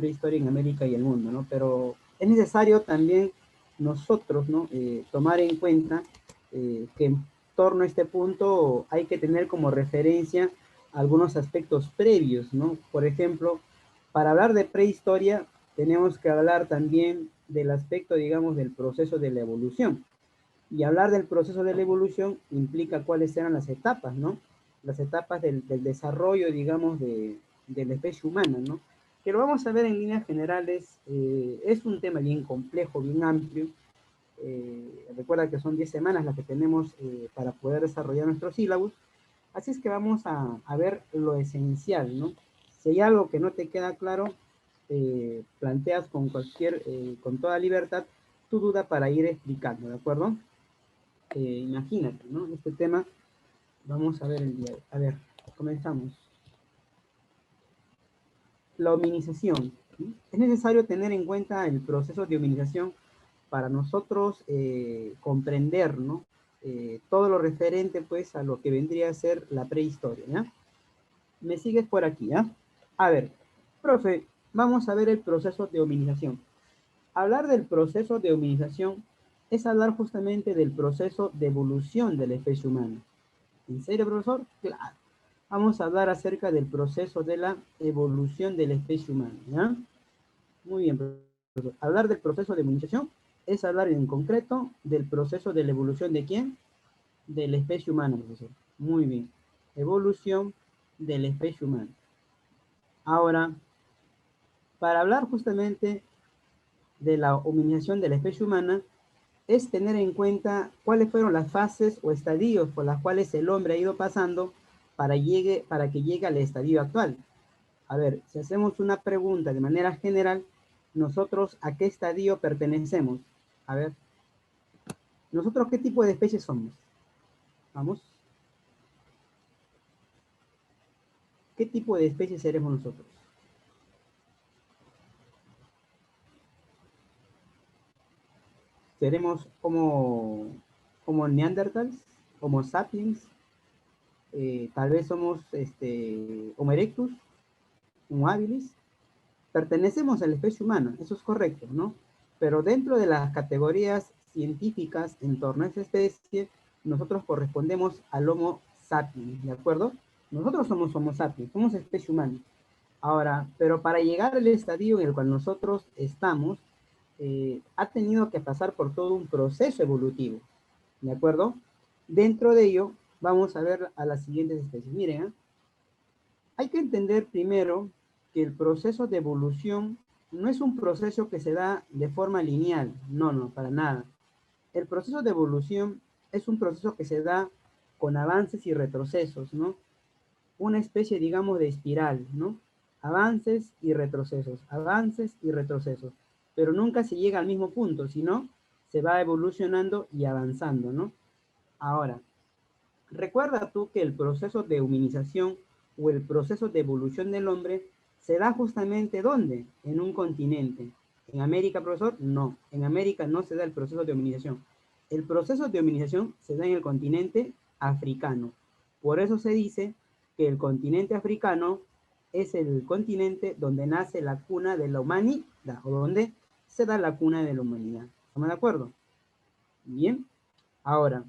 prehistoria en América y el mundo, ¿no? Pero es necesario también nosotros, ¿no? Tomar en cuenta que en torno a este punto hay que tener como referencia algunos aspectos previos, ¿no? Por ejemplo, para hablar de prehistoria tenemos que hablar también del aspecto, digamos, del proceso de la evolución. Y hablar del proceso de la evolución implica cuáles eran las etapas, ¿no? Las etapas del desarrollo, digamos, de la especie humana, ¿no? Que lo vamos a ver en líneas generales, es un tema bien complejo, bien amplio. Recuerda que son 10 semanas las que tenemos para poder desarrollar nuestros sílabos. Así es que vamos a ver lo esencial, ¿no? Si hay algo que no te queda claro, planteas con toda libertad tu duda para ir explicando, ¿de acuerdo? Imagínate, ¿no? Este tema, vamos a ver el día de hoy. A ver, comenzamos. La hominización. ¿Sí? Es necesario tener en cuenta el proceso de hominización para nosotros comprender, ¿no? Todo lo referente, pues, a lo que vendría a ser la prehistoria, ¿ya? Me sigues por aquí, ¿ya? A ver, profe, vamos a ver el proceso de hominización. Hablar del proceso de hominización es hablar justamente del proceso de evolución de la especie humana. ¿En serio, profesor? Claro. Vamos a hablar acerca del proceso de la evolución de la especie humana, ¿ya? Muy bien, profesor. Hablar del proceso de hominización es hablar en concreto del proceso de la evolución de ¿quién? De la especie humana, profesor. Muy bien. Evolución de la especie humana. Ahora, para hablar justamente de la hominización de la especie humana, es tener en cuenta cuáles fueron las fases o estadios por las cuales el hombre ha ido pasando para que llegue al estadio actual. A ver, si hacemos una pregunta de manera general, nosotros a qué estadio pertenecemos. A ver, nosotros qué tipo de especie somos. Vamos. ¿Qué tipo de especie seremos nosotros? ¿Seremos como Neanderthals? ¿Homo sapiens? Tal vez somos Homo erectus, Homo habilis. Pertenecemos a la especie humana, eso es correcto, ¿no? Pero dentro de las categorías científicas en torno a esa especie, nosotros correspondemos al Homo sapiens, ¿de acuerdo? Nosotros somos Homo sapiens, somos especie humana. Ahora, pero para llegar al estadio en el cual nosotros estamos, ha tenido que pasar por todo un proceso evolutivo, ¿de acuerdo? Dentro de ello, vamos a ver a las siguientes especies. Miren, ¿eh? Hay que entender primero que el proceso de evolución no es un proceso que se da de forma lineal, no, no, para nada. El proceso de evolución es un proceso que se da con avances y retrocesos, ¿no? Una especie, digamos, de espiral, ¿no? Avances y retrocesos, pero nunca se llega al mismo punto, sino se va evolucionando y avanzando, ¿no? Ahora, recuerda tú que el proceso de humanización o el proceso de evolución del hombre se da justamente ¿dónde? En un continente. ¿En América, profesor? No, en América no se da el proceso de humanización. El proceso de humanización se da en el continente africano. Por eso se dice que el continente africano es el continente donde nace la cuna de la humanidad, o donde se da la cuna de la humanidad. ¿Estamos de acuerdo? Bien. Ahora,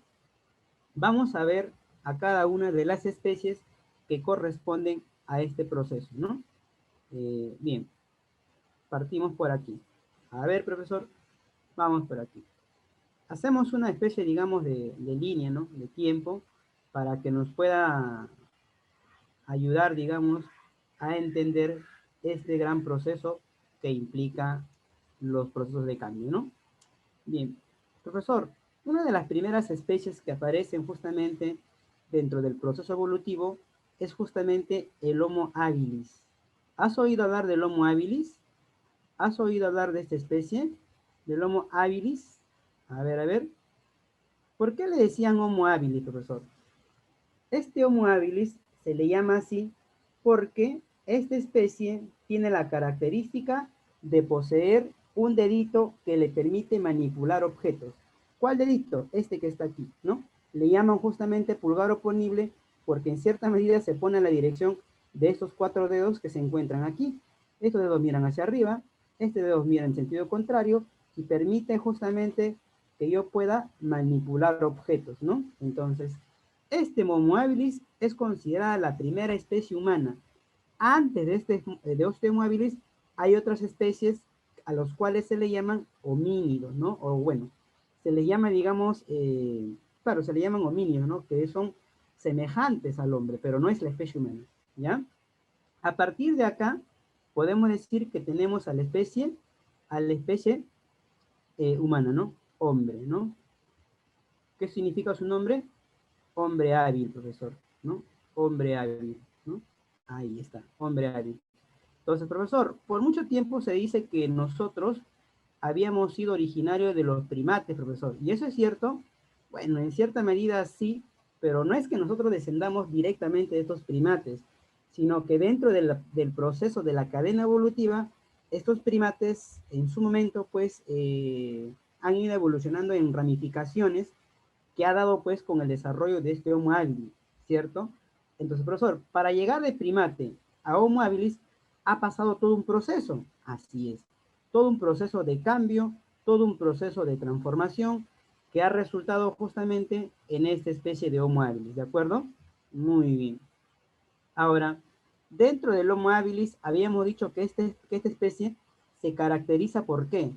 vamos a ver a cada una de las especies que corresponden a este proceso, ¿no? Bien, partimos por aquí. A ver, profesor, vamos por aquí. Hacemos una especie, digamos, de línea, ¿no? De tiempo, para que nos pueda ayudar, digamos, a entender este gran proceso que implica los procesos de cambio, ¿no? Bien, profesor, una de las primeras especies que aparecen justamente dentro del proceso evolutivo es justamente el Homo habilis. ¿Has oído hablar del Homo habilis? ¿Has oído hablar de esta especie? ¿Del Homo habilis? A ver, a ver. ¿Por qué le decían Homo habilis, profesor? Este Homo habilis se le llama así porque esta especie tiene la característica de poseer un dedito que le permite manipular objetos. ¿Cuál dedito? Este que está aquí, ¿no? Le llaman justamente pulgar oponible porque en cierta medida se pone en la dirección de estos 4 dedos que se encuentran aquí. Estos dedos miran hacia arriba, este dedo mira en sentido contrario y permite justamente que yo pueda manipular objetos, ¿no? Entonces, este Homo habilis es considerada la primera especie humana. Antes de este Homo habilis hay otras especies a los cuales se le llaman homínidos, ¿no? O bueno, se le llama, digamos, claro, se le llaman homínidos, ¿no? Que son semejantes al hombre, pero no es la especie humana, ¿ya? A partir de acá, podemos decir que tenemos a la especie humana, ¿no? Hombre, ¿no? ¿Qué significa su nombre? Hombre hábil, profesor, ¿no? Hombre hábil, ¿no? Ahí está, hombre hábil. Entonces, profesor, por mucho tiempo se dice que nosotros habíamos sido originarios de los primates, profesor. ¿Y eso es cierto? Bueno, en cierta medida sí, pero no es que nosotros descendamos directamente de estos primates, sino que dentro del proceso de la cadena evolutiva, estos primates en su momento, pues, han ido evolucionando en ramificaciones que ha dado, pues, con el desarrollo de este Homo habilis, ¿cierto? Entonces, profesor, para llegar de primate a Homo habilis, ha pasado todo un proceso. Así es, todo un proceso de cambio, todo un proceso de transformación que ha resultado justamente en esta especie de Homo habilis, ¿de acuerdo? Muy bien. Ahora, dentro del Homo habilis habíamos dicho que esta especie se caracteriza ¿por qué?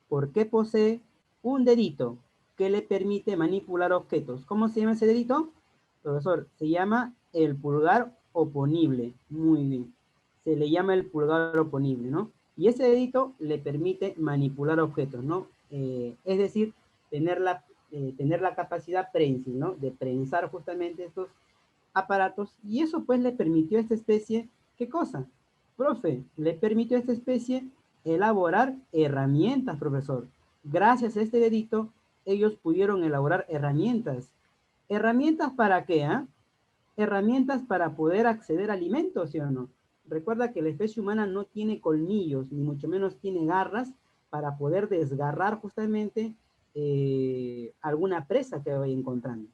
Porque posee un dedito que le permite manipular objetos. ¿Cómo se llama ese dedito? Profesor, se llama el pulgar oponible. Muy bien. Se le llama el pulgar oponible, ¿no? Y ese dedito le permite manipular objetos, ¿no? Es decir, tener la capacidad prensil, ¿no? De prensar justamente estos aparatos, y eso pues le permitió a esta especie, ¿qué cosa? Profe, le permitió a esta especie elaborar herramientas, profesor. Gracias a este dedito, ellos pudieron elaborar herramientas. ¿Herramientas para qué? Herramientas para poder acceder a alimentos, ¿sí o no? Recuerda que la especie humana no tiene colmillos, ni mucho menos tiene garras para poder desgarrar justamente alguna presa que vaya encontrando.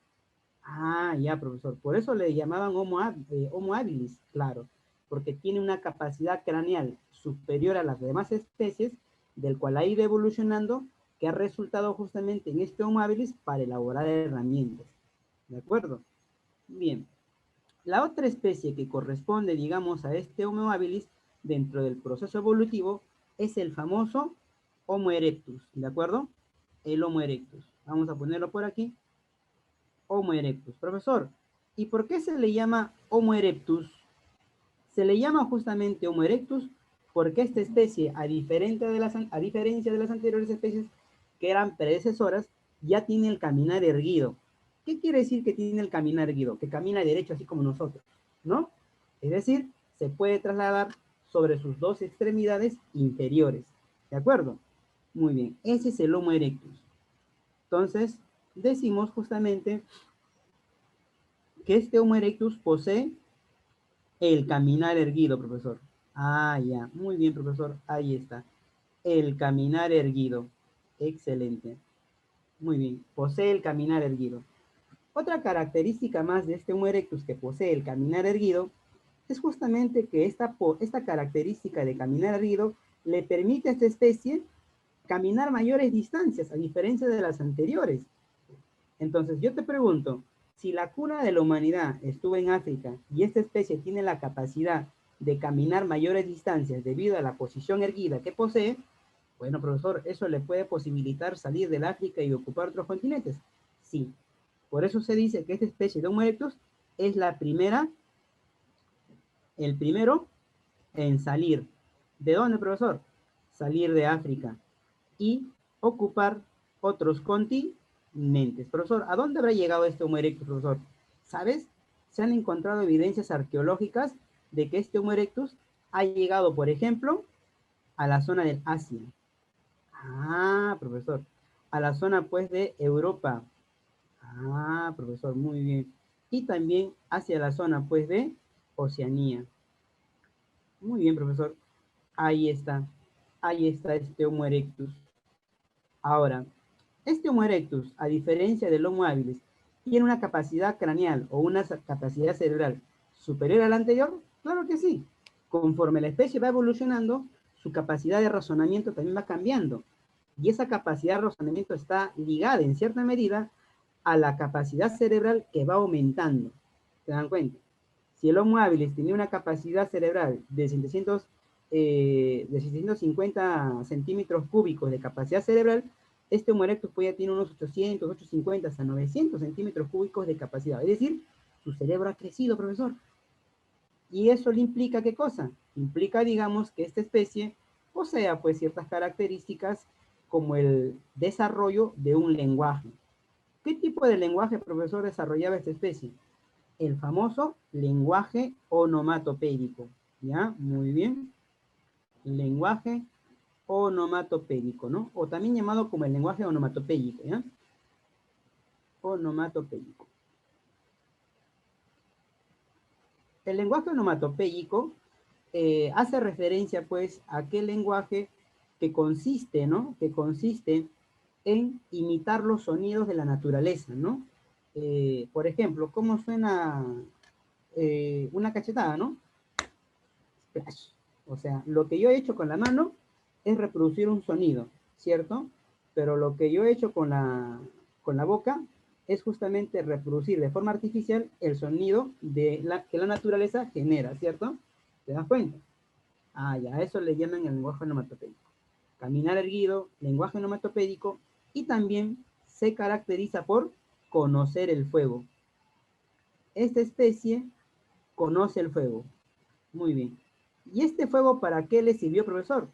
Ah, ya, profesor. Por eso le llamaban Homo habilis, claro, porque tiene una capacidad craneal superior a las demás especies, del cual ha ido evolucionando, que ha resultado justamente en este Homo habilis para elaborar herramientas. ¿De acuerdo? Bien. La otra especie que corresponde, digamos, a este Homo habilis dentro del proceso evolutivo es el famoso Homo erectus, ¿de acuerdo? El Homo erectus. Vamos a ponerlo por aquí. Homo erectus. Profesor, ¿y por qué se le llama Homo erectus? Se le llama justamente Homo erectus porque esta especie, a diferencia de las anteriores especies que eran predecesoras, ya tiene el caminar erguido. ¿Qué quiere decir que tiene el caminar erguido? Que camina derecho así como nosotros, ¿no? Es decir, se puede trasladar sobre sus dos extremidades inferiores. ¿De acuerdo? Muy bien, ese es el Homo erectus. Entonces, decimos justamente que este Homo erectus posee el caminar erguido, profesor. Ah, ya. Muy bien, profesor. Ahí está. El caminar erguido. Excelente. Muy bien. Posee el caminar erguido. Otra característica más de este Homo erectus que posee el caminar erguido es justamente que esta característica de caminar erguido le permite a esta especie caminar mayores distancias, a diferencia de las anteriores. Entonces, yo te pregunto, si la cuna de la humanidad estuvo en África y esta especie tiene la capacidad de caminar mayores distancias debido a la posición erguida que posee, bueno, profesor, ¿eso le puede posibilitar salir del África y ocupar otros continentes? Sí. Por eso se dice que esta especie de Homo erectus es el primero en salir. ¿De dónde, profesor? Salir de África y ocupar otros continentes. Profesor, ¿a dónde habrá llegado este Homo erectus, profesor? ¿Sabes? Se han encontrado evidencias arqueológicas de que este Homo erectus ha llegado, por ejemplo, a la zona del Asia. Ah, profesor. A la zona, pues, de Europa. Ah, profesor, muy bien. Y también hacia la zona, pues, de Oceanía. Muy bien, profesor. Ahí está. Ahí está este Homo erectus. Ahora, este Homo erectus, a diferencia del Homo habilis, ¿tiene una capacidad craneal o una capacidad cerebral superior a la anterior? Claro que sí. Conforme la especie va evolucionando, su capacidad de razonamiento también va cambiando. Y esa capacidad de razonamiento está ligada en cierta medida a la capacidad cerebral que va aumentando. ¿Se dan cuenta? Si el Homo habilis tenía una capacidad cerebral de 750 centímetros cúbicos de capacidad cerebral, este Homo erectus pues ya tiene unos 800, 850, hasta 900 centímetros cúbicos de capacidad. Es decir, su cerebro ha crecido, profesor. ¿Y eso le implica qué cosa? Implica, digamos, que esta especie posea pues ciertas características como el desarrollo de un lenguaje. ¿Qué tipo de lenguaje, profesor, desarrollaba esta especie? El famoso lenguaje onomatopédico. ¿Ya? Muy bien. Lenguaje onomatopédico, ¿no? O también llamado como el lenguaje onomatopédico, ¿ya? Onomatopédico. El lenguaje onomatopédico hace referencia, pues, a aquel lenguaje que consiste, ¿no? Que consiste en imitar los sonidos de la naturaleza, ¿no? Por ejemplo, ¿cómo suena una cachetada, ¿no? Splash. O sea, lo que yo he hecho con la mano es reproducir un sonido, ¿cierto? Pero lo que yo he hecho con la boca es justamente reproducir de forma artificial el sonido que la naturaleza genera, ¿cierto? ¿Te das cuenta? Ah, ya, a eso le llaman el lenguaje onomatopédico. Caminar erguido, lenguaje onomatopédico, y también se caracteriza por conocer el fuego. Esta especie conoce el fuego. Muy bien. ¿Y este fuego para qué le sirvió, profesor?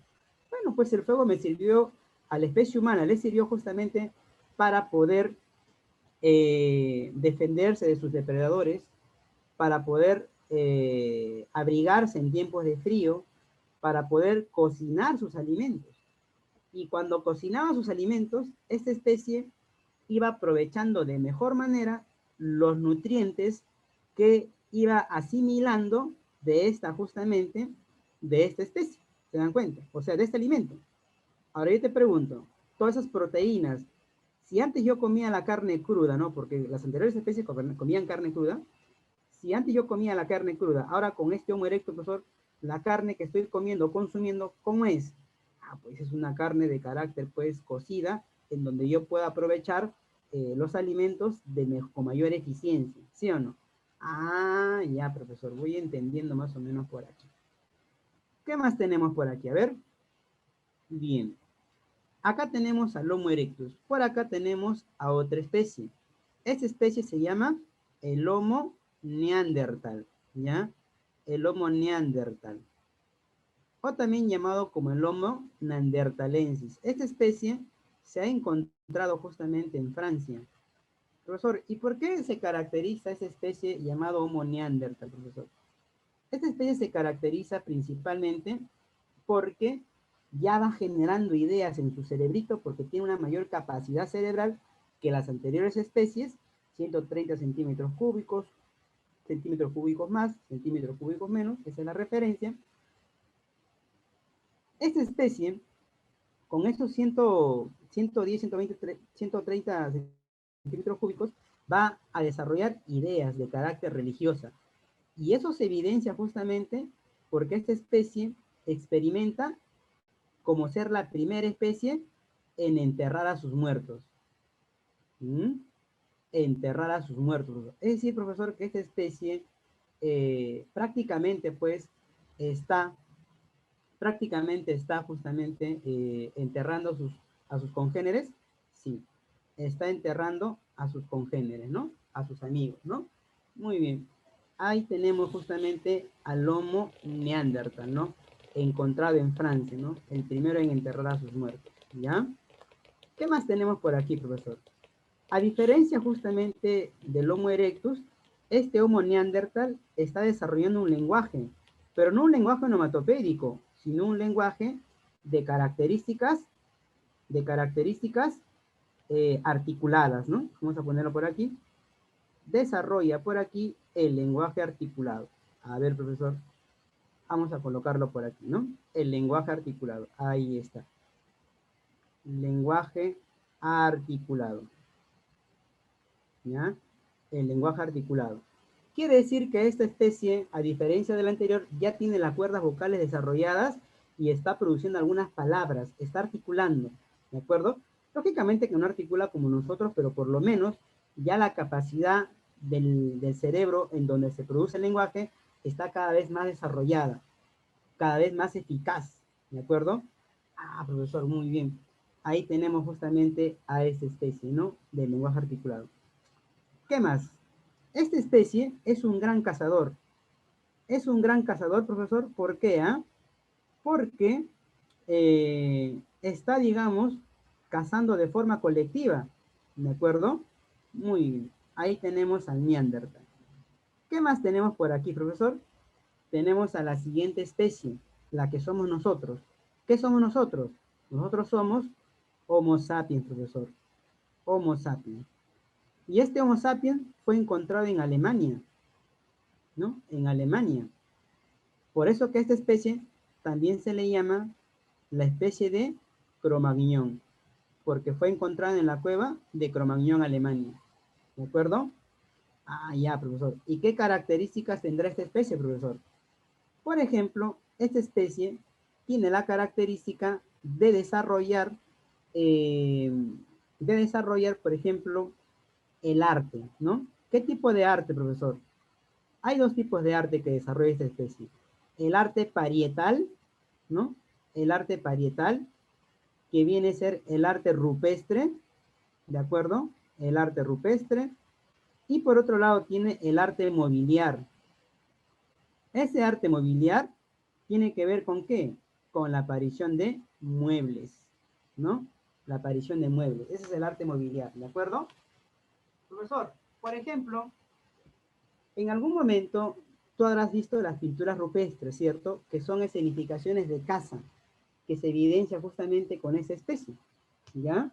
Bueno, pues el fuego me sirvió a la especie humana, le sirvió justamente para poder defenderse de sus depredadores, para poder abrigarse en tiempos de frío, para poder cocinar sus alimentos. Y cuando cocinaba sus alimentos, esta especie iba aprovechando de mejor manera los nutrientes que iba asimilando de esta justamente, de esta especie. ¿Se dan cuenta? O sea, de este alimento. Ahora yo te pregunto, todas esas proteínas, si antes yo comía la carne cruda, ¿no? Porque las anteriores especies comían carne cruda. Si antes yo comía la carne cruda, ahora con este Homo erectus, profesor, la carne que estoy comiendo, consumiendo, ¿cómo es? Ah, pues es una carne de carácter, pues, cocida, en donde yo puedo aprovechar los alimentos con mayor eficiencia, ¿sí o no? Ah, ya, profesor, voy entendiendo más o menos por aquí. ¿Qué más tenemos por aquí? A ver. Bien. Acá tenemos al Homo erectus. Por acá tenemos a otra especie. Esta especie se llama el Homo neandertal, ¿ya? El Homo neandertal. O también llamado como el Homo neanderthalensis. Esta especie se ha encontrado justamente en Francia. Profesor, ¿y por qué se caracteriza esa especie llamado Homo neandertal, profesor? Esta especie se caracteriza principalmente porque ya va generando ideas en su cerebrito porque tiene una mayor capacidad cerebral que las anteriores especies, 130 centímetros cúbicos más, centímetros cúbicos menos, esa es la referencia. Esta especie, con esos 110, 120, 130 centímetros cúbicos, va a desarrollar ideas de carácter religiosa. Y eso se evidencia justamente porque esta especie experimenta como ser la primera especie en enterrar a sus muertos. ¿Mm? Enterrar a sus muertos. Es decir, profesor, que esta especie prácticamente pues está justamente enterrando a sus congéneres. Sí, está enterrando a sus congéneres, ¿no? A sus amigos, ¿no? Muy bien. Ahí tenemos justamente al Homo neandertal, ¿no? Encontrado en Francia, ¿no? El primero en enterrar a sus muertos, ¿ya? ¿Qué más tenemos por aquí, profesor? A diferencia justamente del Homo erectus, este Homo neandertal está desarrollando un lenguaje, pero no un lenguaje onomatopédico, sino un lenguaje de características, de características articuladas, ¿no? Vamos a ponerlo por aquí. Desarrolla por aquí el lenguaje articulado. A ver, profesor, vamos a colocarlo por aquí, ¿no? El lenguaje articulado, ahí está. Lenguaje articulado. ¿Ya? El lenguaje articulado. Quiere decir que esta especie, a diferencia de la anterior, ya tiene las cuerdas vocales desarrolladas y está produciendo algunas palabras, está articulando, ¿de acuerdo? Lógicamente que no articula como nosotros, pero por lo menos ya la capacidad del cerebro en donde se produce el lenguaje está cada vez más desarrollada, cada vez más eficaz, ¿de acuerdo? Ah, profesor, muy bien. Ahí tenemos justamente a esta especie, ¿no? Del lenguaje articulado. ¿Qué más? Esta especie es un gran cazador. Es un gran cazador, profesor. ¿Por qué? Porque está, digamos, cazando de forma colectiva. ¿De acuerdo? Muy bien. Ahí tenemos al Neandertal. ¿Qué más tenemos por aquí, profesor? Tenemos a la siguiente especie, la que somos nosotros. ¿Qué somos nosotros? Nosotros somos Homo sapiens, profesor. Homo sapiens. Y este Homo sapiens fue encontrado en Alemania, ¿no? En Alemania. Por eso que esta especie también se le llama la especie de Cro-Magnon, porque fue encontrada en la cueva de Cro-Magnon, Alemania. ¿De acuerdo? Ah, ya, profesor. ¿Y qué características tendrá esta especie, profesor? Por ejemplo, esta especie tiene la característica eh, de desarrollar, por ejemplo, el arte, ¿no? ¿Qué tipo de arte, profesor? Hay dos tipos de arte que desarrolla esta especie. El arte parietal, ¿no? El arte parietal, que viene a ser el arte rupestre, ¿de acuerdo? El arte rupestre. Y por otro lado tiene el arte mobiliar. Ese arte mobiliar tiene que ver con qué? Con la aparición de muebles, ¿no? La aparición de muebles. Ese es el arte mobiliar, ¿de acuerdo? Profesor, por ejemplo, en algún momento tú habrás visto las pinturas rupestres, ¿cierto? Que son escenificaciones de caza, que se evidencia justamente con esa especie, ¿ya?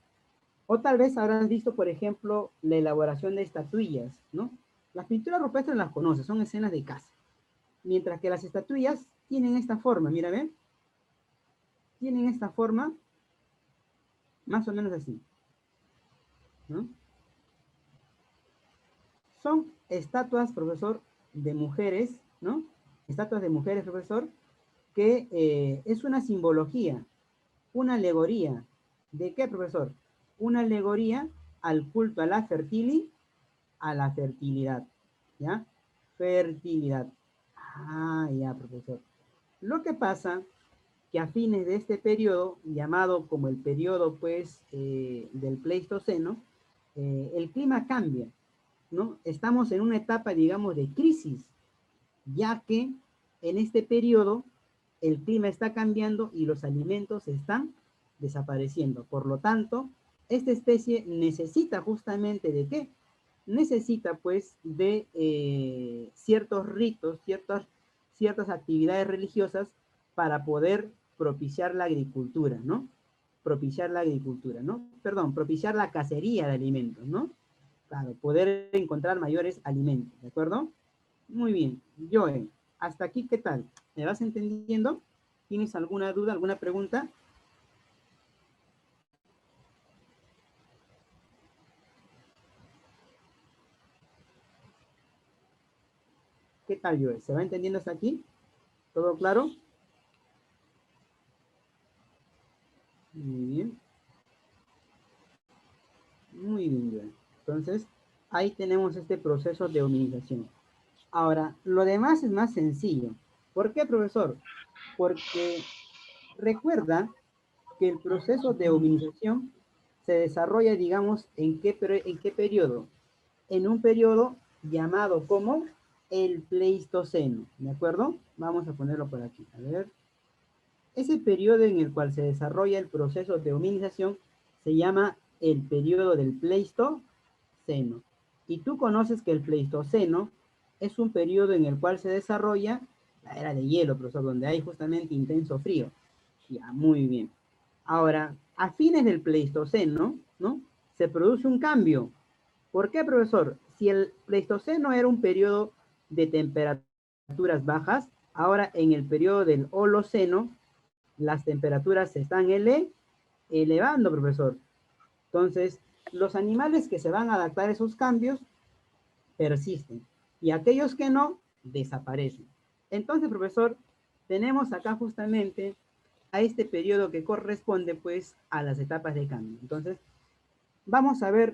O tal vez habrás visto, por ejemplo, la elaboración de estatuillas, ¿no? Las pinturas rupestres las conoces, son escenas de caza. Mientras que las estatuillas tienen esta forma, mira, ¿ven? Tienen esta forma más o menos así, ¿no? Son estatuas, profesor, de mujeres, ¿no? Estatuas de mujeres, profesor, que es una simbología, una alegoría. ¿De qué, profesor? Una alegoría al culto a la fertilidad, ¿ya? Fertilidad. Ah, ya, profesor. Lo que pasa que a fines de este periodo, llamado como el periodo, pues, del Pleistoceno, el clima cambia, ¿no? Estamos en una etapa, digamos, de crisis, ya que en este periodo el clima está cambiando y los alimentos están desapareciendo. Por lo tanto, esta especie necesita justamente de qué? Necesita pues de ciertos ritos, ciertas actividades religiosas para poder propiciar la agricultura, ¿no? Propiciar la agricultura, ¿no? Perdón, propiciar la cacería de alimentos, ¿no? Claro, poder encontrar mayores alimentos, ¿de acuerdo? Muy bien, Joe, hasta aquí, ¿qué tal? ¿Me vas entendiendo? ¿Tienes alguna duda, alguna pregunta? ¿Qué tal, Joe? ¿Se va entendiendo hasta aquí? ¿Todo claro? Muy bien, muy bien, Joe. Entonces, ahí tenemos este proceso de hominización. Ahora, lo demás es más sencillo. ¿Por qué, profesor? Porque recuerda que el proceso de hominización se desarrolla, digamos, en qué periodo? En un periodo llamado como el Pleistoceno, ¿de acuerdo? Vamos a ponerlo por aquí, a ver. Ese periodo en el cual se desarrolla el proceso de hominización se llama el periodo del Pleistoceno. Y tú conoces que el Pleistoceno es un periodo en el cual se desarrolla la era de hielo, profesor, donde hay justamente intenso frío. Ya, muy bien. Ahora, a fines del Pleistoceno, ¿no? Se produce un cambio. ¿Por qué, profesor? Si el Pleistoceno era un periodo de temperaturas bajas, ahora en el periodo del Holoceno, las temperaturas se están elevando, profesor. Entonces, los animales que se van a adaptar a esos cambios persisten. y aquellos que no, desaparecen. Entonces, profesor, tenemos acá justamente a este periodo que corresponde pues a las etapas de cambio. Entonces, vamos a ver